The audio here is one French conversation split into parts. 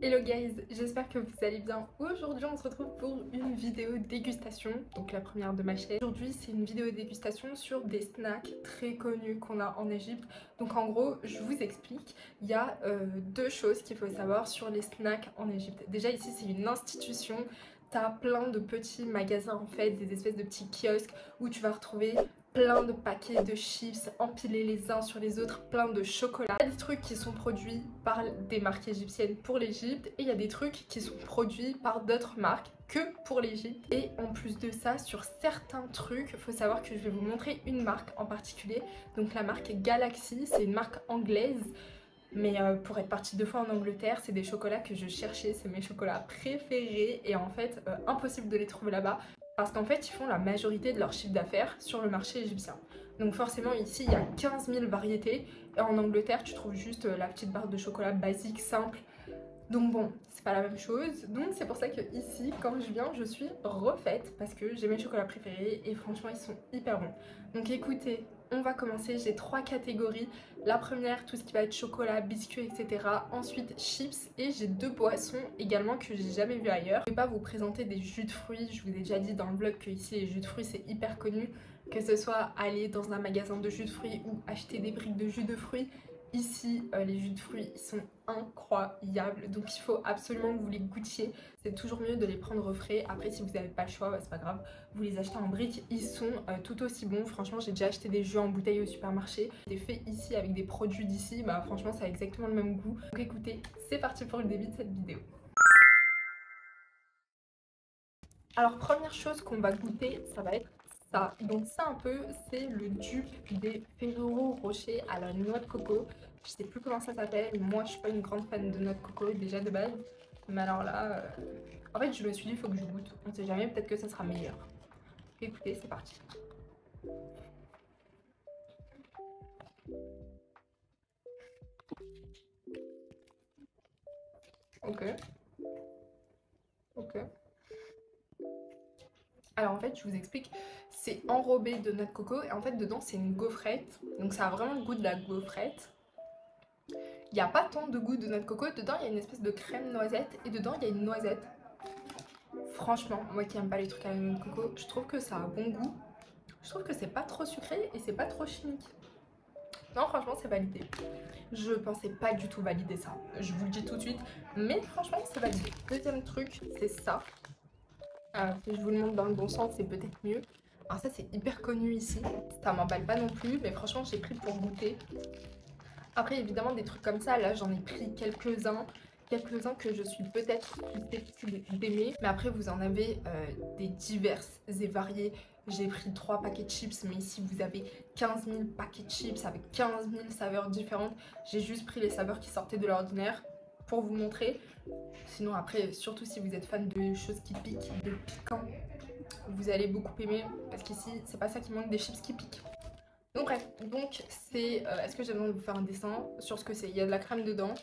Hello guys, j'espère que vous allez bien. Aujourd'hui on se retrouve pour une vidéo dégustation, donc la première de ma chaîne. Aujourd'hui c'est une vidéo dégustation sur des snacks très connus qu'on a en Égypte. Donc en gros je vous explique, il y a deux choses qu'il faut savoir sur les snacks en Égypte. Déjà ici c'est une institution, t'as plein de petits magasins en fait, des espèces de petits kiosques où tu vas retrouver plein de paquets de chips empilés les uns sur les autres, plein de chocolat. Il y a des trucs qui sont produits par des marques égyptiennes pour l'Égypte et il y a des trucs qui sont produits par d'autres marques que pour l'Égypte. Et en plus de ça, sur certains trucs, il faut savoir que je vais vous montrer une marque en particulier. Donc la marque Galaxy, c'est une marque anglaise. Mais pour être partie 2 fois en Angleterre, c'est des chocolats que je cherchais, c'est mes chocolats préférés et en fait impossible de les trouver là-bas parce qu'en fait ils font la majorité de leur chiffre d'affaires sur le marché égyptien. Donc forcément ici il y a 15 000 variétés et en Angleterre tu trouves juste la petite barre de chocolat basique, simple. Donc bon, c'est pas la même chose. Donc c'est pour ça que ici, quand je viens, je suis refaite parce que j'ai mes chocolats préférés et franchement ils sont hyper bons. Donc écoutez, on va commencer. J'ai 3 catégories. La première, tout ce qui va être chocolat, biscuits, etc. Ensuite chips et j'ai 2 boissons également que j'ai jamais vu ailleurs. Je vais pas vous présenter des jus de fruits. Je vous ai déjà dit dans le vlog que ici les jus de fruits c'est hyper connu. Que ce soit aller dans un magasin de jus de fruits ou acheter des briques de jus de fruits. Ici, les jus de fruits ils sont incroyables, donc il faut absolument que vous les goûtiez. C'est toujours mieux de les prendre frais. Après, si vous n'avez pas le choix, bah, c'est pas grave, vous les achetez en briques, ils sont tout aussi bons. Franchement, j'ai déjà acheté des jus en bouteille au supermarché. C'est fait ici avec des produits d'ici, bah franchement, ça a exactement le même goût. Donc écoutez, c'est parti pour le début de cette vidéo. Alors, première chose qu'on va goûter, ça va être ça. Donc ça un peu, c'est le dupe des Ferrero Rocher à la noix de coco. Je sais plus comment ça s'appelle. Moi, je suis pas une grande fan de noix de coco déjà de base. Mais alors là, en fait, je me suis dit, il faut que je goûte. On sait jamais, peut-être que ça sera meilleur. Écoutez, c'est parti. Ok. Ok. Alors en fait, je vous explique, c'est enrobé de noix de coco et en fait dedans c'est une gaufrette. Donc ça a vraiment le goût de la gaufrette. Il n'y a pas tant de goût de noix de coco. Dedans, il y a une espèce de crème noisette et dedans, il y a une noisette. Franchement, moi qui aime pas les trucs à la noix de coco, je trouve que ça a bon goût. Je trouve que c'est pas trop sucré et c'est pas trop chimique. Non, franchement, c'est validé. Je pensais pas du tout valider ça. Je vous le dis tout de suite. Mais franchement, c'est validé. Deuxième truc, c'est ça. Si je vous le montre dans le bon sens, c'est peut-être mieux. Alors ça, c'est hyper connu ici. Ça m'emballe pas non plus, mais franchement, j'ai pris pour goûter. Après, évidemment, des trucs comme ça, là, j'en ai pris quelques-uns que je suis peut-être susceptible d'aimer. Mais après, vous en avez des diverses et variées. J'ai pris 3 paquets de chips, mais ici, vous avez 15 000 paquets de chips avec 15 000 saveurs différentes. J'ai juste pris les saveurs qui sortaient de l'ordinaire pour vous montrer. Sinon, après, surtout si vous êtes fan de choses qui piquent, de piquant, vous allez beaucoup aimer. Parce qu'ici, c'est pas ça qui manque, des chips qui piquent. Donc bref, donc c'est... est-ce que j'ai besoin de vous faire un dessin sur ce que c'est? Il y a de la crème dedans.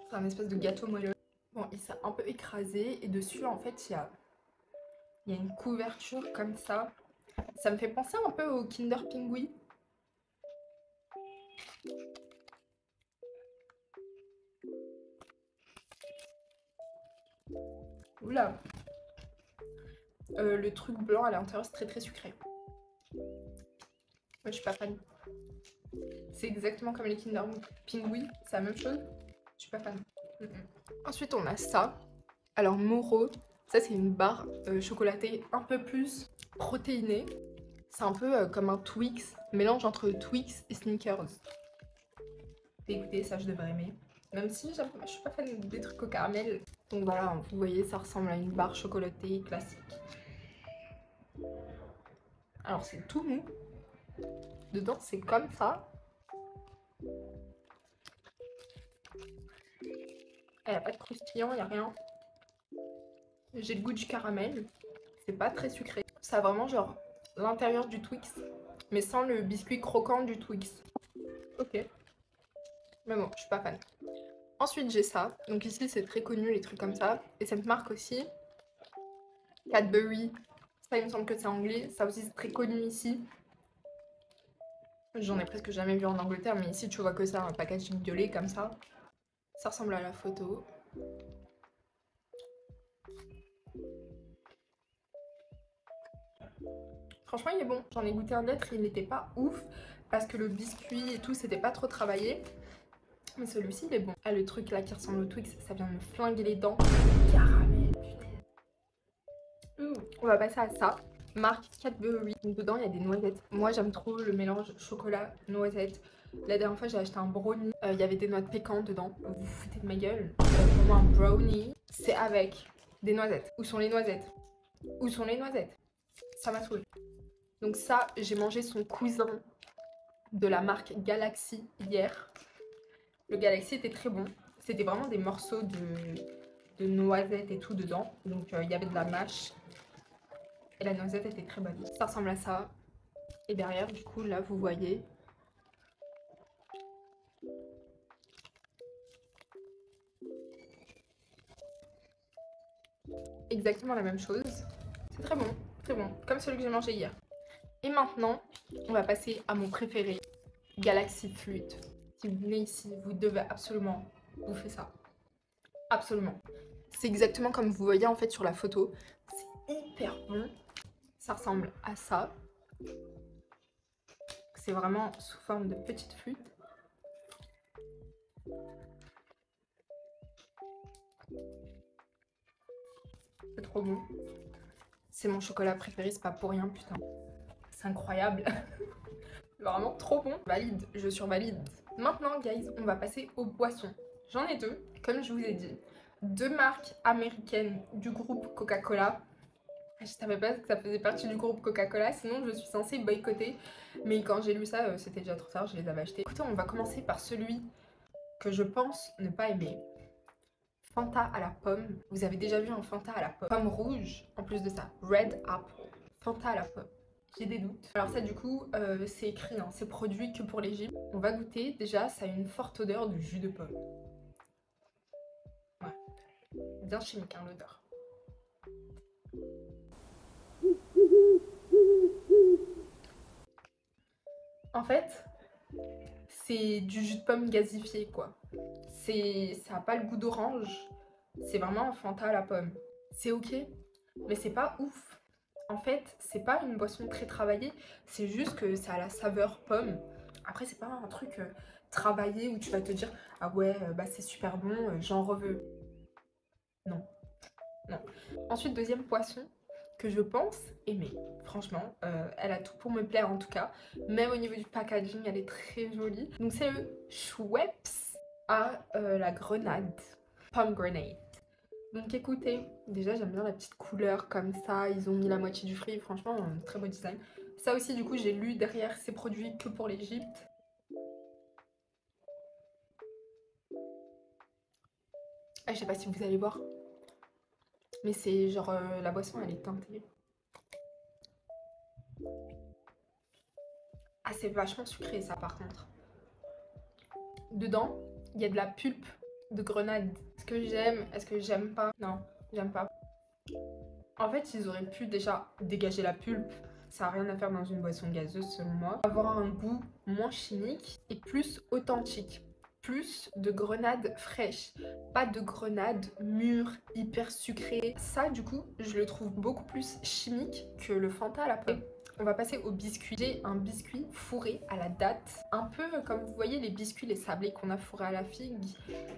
C'est un espèce de gâteau moelleux. Bon, il s'est un peu écrasé. Et dessus, en fait, il y a une couverture comme ça. Ça me fait penser un peu au Kinder Pingui. Oula. Le truc blanc à l'intérieur, c'est très très sucré. Moi, je suis pas fan. C'est exactement comme les Kinder Pingui, c'est la même chose. Je suis pas fan. Ensuite, on a ça. Alors, Moro, ça c'est une barre chocolatée un peu plus protéinée. C'est un peu comme un Twix, mélange entre Twix et Snickers. Et écoutez, ça je devrais aimer. Même si je suis pas fan des trucs au caramel. Donc voilà, vous voyez, ça ressemble à une barre chocolatée classique. Alors c'est tout mou. Dedans c'est comme ça. Elle a pas de croustillant, il n'y a rien. J'ai le goût du caramel. C'est pas très sucré. Ça a vraiment genre l'intérieur du Twix, mais sans le biscuit croquant du Twix. Ok. Mais bon, je suis pas fan. Ensuite, j'ai ça. Donc ici, c'est très connu, les trucs comme ça. Et cette marque aussi, Cadbury. Ça, il me semble que c'est anglais. Ça aussi, c'est très connu ici. J'en ai presque jamais vu en Angleterre, mais ici, tu vois que ça, un packaging violet comme ça. Ça ressemble à la photo. Franchement il est bon, j'en ai goûté un autre, il n'était pas ouf parce que le biscuit et tout c'était pas trop travaillé. Mais celui-ci il est bon. Ah le truc là qui ressemble au Twix, ça vient de me flinguer les dents. Caramel, putain. On va passer à ça. Marque Cadbury. Donc dedans il y a des noisettes. Moi j'aime trop le mélange chocolat noisette. La dernière fois j'ai acheté un brownie. Il y avait des noix de pécan dedans. Vous vous foutez de ma gueule. Pour moi un brownie c'est avec des noisettes. Où sont les noisettes? Où sont les noisettes? Ça m'a saoulé. Donc ça j'ai mangé son cousin de la marque Galaxy hier. Le Galaxy était très bon. C'était vraiment des morceaux de noisettes et tout dedans. Donc il y avait de la mâche. Et la noisette était très bonne. Ça ressemble à ça. Et derrière, du coup, là, vous voyez. Exactement la même chose. C'est très bon, très bon. Comme celui que j'ai mangé hier. Et maintenant, on va passer à mon préféré. Galaxy Fruit. Si vous venez ici, vous devez absolument bouffer ça. Absolument. C'est exactement comme vous voyez en fait sur la photo. C'est hyper bon. Ça ressemble à ça. C'est vraiment sous forme de petites flûtes. C'est trop bon. C'est mon chocolat préféré, c'est pas pour rien, putain. C'est incroyable. Vraiment trop bon. Valide, je survalide. Maintenant, guys, on va passer aux boissons. J'en ai deux, comme je vous ai dit. Deux marques américaines du groupe Coca-Cola. Je savais pas que ça faisait partie du groupe Coca-Cola, sinon je suis censée boycotter. Mais quand j'ai lu ça, c'était déjà trop tard, je les avais achetés. Écoutez, on va commencer par celui que je pense ne pas aimer. Fanta à la pomme. Vous avez déjà vu un Fanta à la pomme. Pomme rouge, en plus de ça. Red Apple. Fanta à la pomme. J'ai des doutes. Alors ça du coup, c'est écrit, hein, c'est produit que pour l'Égypte. On va goûter. Déjà, ça a une forte odeur de jus de pomme. Ouais. Bien chimique, hein, l'odeur. En fait, c'est du jus de pomme gazifié, quoi. Ça n'a pas le goût d'orange. C'est vraiment un Fanta à la pomme. C'est ok, mais c'est pas ouf. En fait, c'est pas une boisson très travaillée. C'est juste que ça a la saveur pomme. Après, c'est pas un truc travaillé où tu vas te dire « Ah ouais, bah c'est super bon, j'en reveux. » Non, non. Ensuite, deuxième poisson que je pense aimer. Franchement, elle a tout pour me plaire en tout cas. Même au niveau du packaging, elle est très jolie. Donc c'est le Schweppes à la grenade. Pomegranate. Donc écoutez, déjà j'aime bien la petite couleur comme ça. Ils ont mis la moitié du fruit. Franchement, un très beau design. Ça aussi du coup, j'ai lu derrière, c'est produit que pour l'Égypte. Ah, je sais pas si vous allez voir. Mais c'est genre, la boisson elle est teintée. Ah, c'est vachement sucré ça par contre. Dedans, il y a de la pulpe de grenade. Est-ce que j'aime? Est-ce que j'aime pas? Non, j'aime pas. En fait, ils auraient pu déjà dégager la pulpe. Ça n'a rien à faire dans une boisson gazeuse selon moi. Avoir un goût moins chimique et plus authentique. Plus de grenade fraîche. Pas de grenade mûre, hyper sucrée. Ça, du coup, je le trouve beaucoup plus chimique que le Fanta à la pomme. On va passer au biscuit. J'ai un biscuit fourré à la date. Un peu comme vous voyez les biscuits, les sablés qu'on a fourrés à la figue.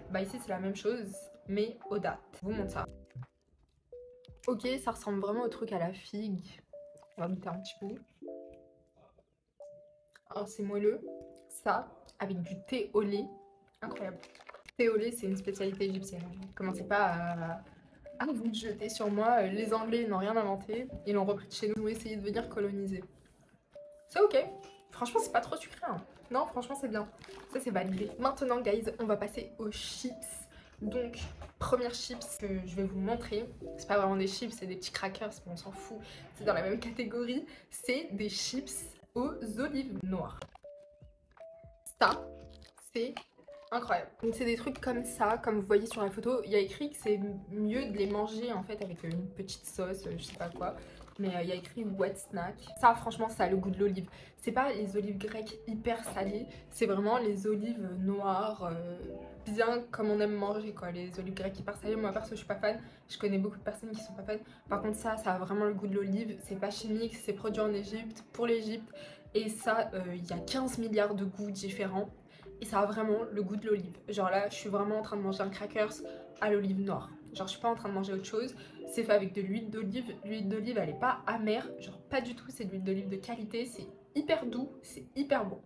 Bah ici c'est la même chose, mais aux dates. Je vous montre ça. Ok, ça ressemble vraiment au truc à la figue. On va goûter un petit peu. Alors c'est moelleux. Ça, avec du thé au lait. Incroyable. Thé au lait, c'est une spécialité égyptienne. Commencez pas à vous jeter sur moi. Les Anglais n'ont rien inventé. Ils l'ont repris de chez nous. Ils ont essayé de venir coloniser. C'est ok. Franchement, c'est pas trop sucré. Hein. Non, franchement, c'est bien. Ça, c'est validé. Maintenant, guys, on va passer aux chips. Donc, première chips que je vais vous montrer. C'est pas vraiment des chips, c'est des petits crackers, mais on s'en fout. C'est dans la même catégorie. C'est des chips aux olives noires. Ça, c'est incroyable. Donc c'est des trucs comme ça, comme vous voyez sur la photo. Il y a écrit que c'est mieux de les manger en fait avec une petite sauce, je sais pas quoi. Mais il y a écrit wet snack. Ça franchement ça a le goût de l'olive. C'est pas les olives grecques hyper salées, c'est vraiment les olives noires, bien comme on aime manger quoi. Les olives grecques hyper salées, moi perso je suis pas fan. Je connais beaucoup de personnes qui sont pas fans. Par contre ça a vraiment le goût de l'olive. C'est pas chimique, c'est produit en Égypte, pour l'Égypte. Et ça, il y a 15 milliards de goûts différents. Et ça a vraiment le goût de l'olive. Genre là, je suis vraiment en train de manger un crackers à l'olive noire. Genre je suis pas en train de manger autre chose. C'est fait avec de l'huile d'olive. L'huile d'olive, elle est pas amère. Genre pas du tout, c'est de l'huile d'olive de qualité. C'est hyper doux, c'est hyper bon.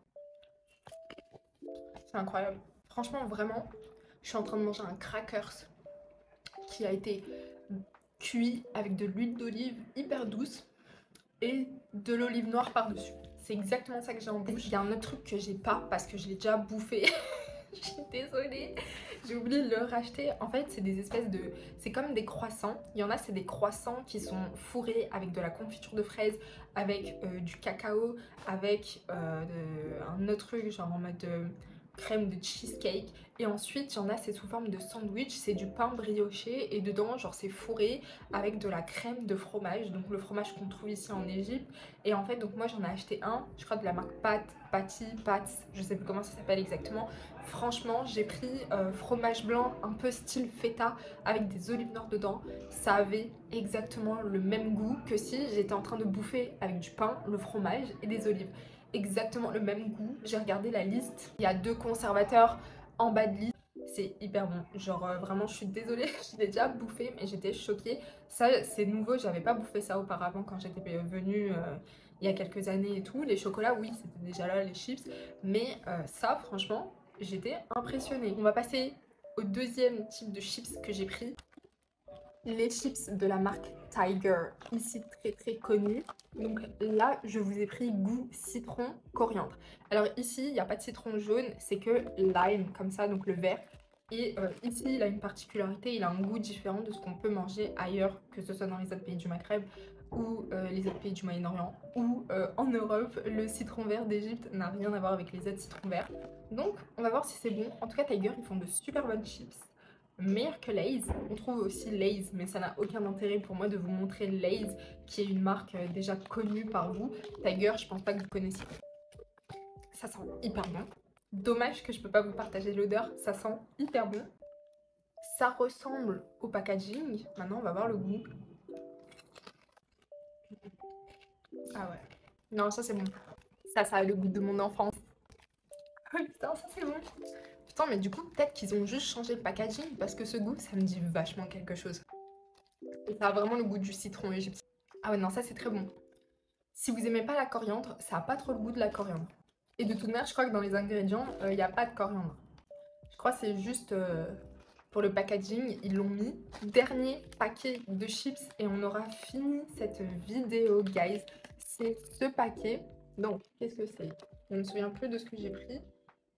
C'est incroyable. Franchement, vraiment, je suis en train de manger un crackers qui a été cuit avec de l'huile d'olive hyper douce et de l'olive noire par-dessus. C'est exactement ça que j'ai en bouche. Il y a un autre truc que j'ai pas parce que je l'ai déjà bouffé. Je suis désolée, j'ai oublié de le racheter. En fait, c'est des espèces de... C'est comme des croissants. Il y en a, c'est des croissants qui sont fourrés avec de la confiture de fraises, avec du cacao, avec un autre truc, genre en mode crème de cheesecake. Et ensuite, il y en a, c'est sous forme de sandwich. C'est du pain brioché et dedans, genre, c'est fourré avec de la crème de fromage. Donc, le fromage qu'on trouve ici en Égypte. Et en fait, donc moi, j'en ai acheté un, je crois de la marque Patty, je sais plus comment ça s'appelle exactement. Franchement, j'ai pris fromage blanc un peu style feta avec des olives noires dedans. Ça avait exactement le même goût que si j'étais en train de bouffer avec du pain, le fromage et des olives. Exactement le même goût. J'ai regardé la liste. Il y a 2 conservateurs en bas de liste. C'est hyper bon. Genre vraiment, je suis désolée, je l'ai déjà bouffé, mais j'étais choquée. Ça, c'est nouveau. J'avais pas bouffé ça auparavant quand j'étais venue il y a quelques années et tout. Les chocolats, oui, c'était déjà là, les chips. Mais ça, franchement, j'étais impressionnée. On va passer au deuxième type de chips que j'ai pris. Les chips de la marque Tiger, ici très connu. Donc là, je vous ai pris goût citron coriandre. Alors ici, il n'y a pas de citron jaune, c'est que lime, comme ça, donc le vert. Et ici, il a une particularité, il a un goût différent de ce qu'on peut manger ailleurs, que ce soit dans les autres pays du Maghreb ou les autres pays du Moyen-Orient ou en Europe. Le citron vert d'Égypte n'a rien à voir avec les autres citrons verts. Donc, on va voir si c'est bon. En tout cas, Tiger, ils font de super bonnes chips. Meilleur que Lay's. On trouve aussi Lay's, mais ça n'a aucun intérêt pour moi de vous montrer Lay's, qui est une marque déjà connue par vous. Tiger, je pense pas que vous connaissiez. Ça sent hyper bon. Dommage que je peux pas vous partager l'odeur, ça sent hyper bon. Ça ressemble au packaging. Maintenant, on va voir le goût. Ah ouais. Non, ça c'est bon. Ça a le goût de mon enfance. Oh putain, ça c'est bon. Putain, mais du coup, peut-être qu'ils ont juste changé le packaging parce que ce goût, ça me dit vachement quelque chose. Et ça a vraiment le goût du citron égyptien. Ah ouais, non, ça c'est très bon. Si vous aimez pas la coriandre, ça a pas trop le goût de la coriandre. Et de toute manière, je crois que dans les ingrédients, il n'y a pas de coriandre. Je crois que c'est juste pour le packaging, ils l'ont mis. Dernier paquet de chips et on aura fini cette vidéo, guys. C'est ce paquet. Donc, qu'est-ce que c'est? Je ne me souviens plus de ce que j'ai pris.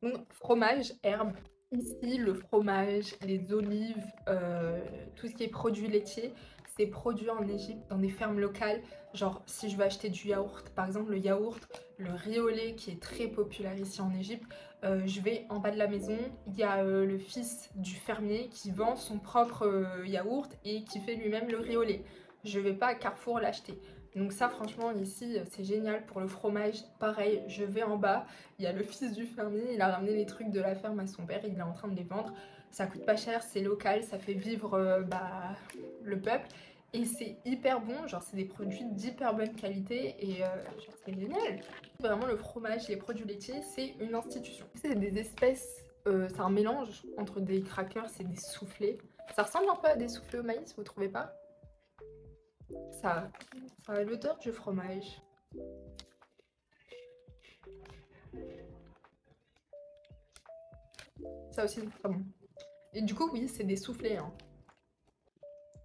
Donc, fromage, herbe. Ici, le fromage, les olives, tout ce qui est produits laitiers, c'est produit en Égypte dans des fermes locales. Genre, si je veux acheter du yaourt, par exemple, le yaourt, le riz au lait qui est très populaire ici en Égypte, je vais en bas de la maison, il y a le fils du fermier qui vend son propre yaourt et qui fait lui-même le riz au lait. Je vais pas à Carrefour l'acheter. Donc ça franchement ici c'est génial. Pour le fromage, pareil, je vais en bas, il y a le fils du fermier, il a ramené les trucs de la ferme à son père, il est en train de les vendre. Ça coûte pas cher, c'est local, ça fait vivre le peuple. Et c'est hyper bon, genre c'est des produits d'hyper bonne qualité et genre c'est génial. Vraiment le fromage et les produits laitiers, c'est une institution. C'est des espèces, c'est un mélange entre des crackers et des soufflés. Ça ressemble un peu à des soufflés au maïs, vous trouvez pas? Ça a l'odeur du fromage. Ça aussi c'est très bon. Et du coup oui, c'est des soufflés hein.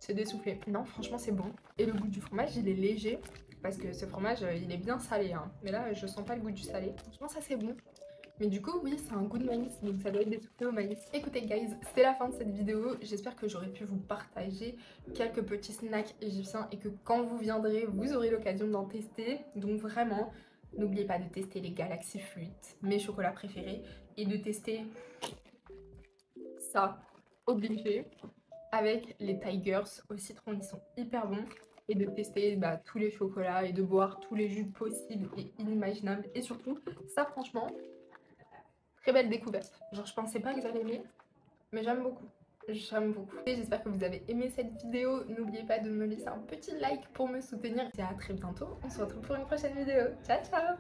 C'est des soufflés. Non franchement c'est bon. Et le goût du fromage il est léger. Parce que ce fromage il est bien salé hein. Mais là je sens pas le goût du salé. Franchement ça c'est bon. Mais du coup oui c'est un goût de maïs. Donc ça doit être des soufflés au maïs. Écoutez guys, c'est la fin de cette vidéo. J'espère que j'aurais pu vous partager quelques petits snacks égyptiens. Et que quand vous viendrez vous aurez l'occasion d'en tester. Donc vraiment n'oubliez pas de tester les Galaxy Fruit, mes chocolats préférés. Et de tester ça, obligé, avec les Tigers au citron, ils sont hyper bons. Et de tester tous les chocolats et de boire tous les jus possibles et inimaginables. Et surtout, ça franchement, très belle découverte. Genre je pensais pas que j'allais aimer, mais j'aime beaucoup. J'aime beaucoup. Et j'espère que vous avez aimé cette vidéo. N'oubliez pas de me laisser un petit like pour me soutenir. Et à très bientôt. On se retrouve pour une prochaine vidéo. Ciao ciao.